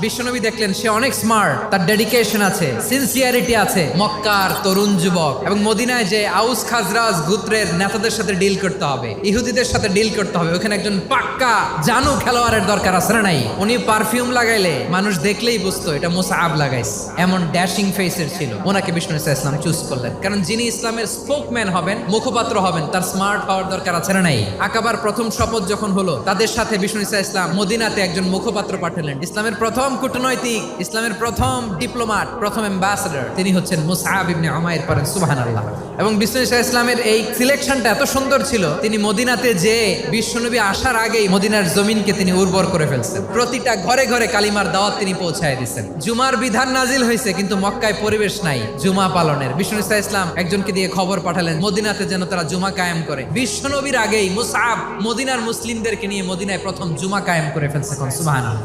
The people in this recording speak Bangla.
বিশ্বনবী দেখলেন সে অনেক স্মার্ট, তার ডেডিকেশন আছে, সিনসিয়ারিটি আছে। মক্কার তরুণ যুবক এবং মদিনায় যে আউস খাজরাজ গোত্রের নেতাদের সাথে ডিল করতে হবে, ইহুদিদের সাথে ডিল করতে হবে, ওখানে একজন পাক্কা জানু খেলোয়াড়ের দরকার আছে না নাই? উনি পারফিউম লাগাইলে মানুষ দেখলেই বুঝতো এটা মুসাআব লাগাইছে, এমন ড্যাশিং ফেসের ছিল। ওনাকে বিষ্ণু ইসলাম চুজ করলেন, কারণ যিনি ইসলামের স্পোকম্যান হবেন, মুখপাত্র হবেন, তার স্মার্ট হওয়ার দরকার আছে না নাই? আকাবার প্রথম শপথ যখন হলো, তাদের সাথে বিষ্ণু ইসলাম মদিনাতে একজন মুখপাত্র পাঠালেন। ইসলামের প্রথম কূটনৈতিক, ইসলামের প্রথম ডিপ্লোম্যাট, প্রথম অ্যাম্বাসেডর, তিনি হচ্ছেন মুসআব ইবনে উমাইর। পড়েন সুবহানাল্লাহ। এবং বিষ্ণু ইসলামের এই সিলেকশনটা এত সুন্দর ছিল, তিনি মদিনাতে যে বিশ্বনবী আসার আগেই মদিনার জমিনকে তিনি উর্বর করে ফেলছেন। প্রতিটা ঘরে ঘরে কালিমার দাওয়াত তিনি পৌঁছায় দিচ্ছেন। জুমার বিধান নাজিল হয়েছে, কিন্তু মক্কায় পরিবেশ নাই জুমা পালনের। বিষ্ণু ইসলাম একজনকে দিয়ে খবর পাঠালেন মদিনাতে যেন তারা জুমা কায়েম করে। বিশ্বনবীর আগেই মুসআব মদিনার মুসলিমদেরকে নিয়ে মদিনায় প্রথম জুমা কায়েম করে ফেলছে। সুবহানাল্লাহ।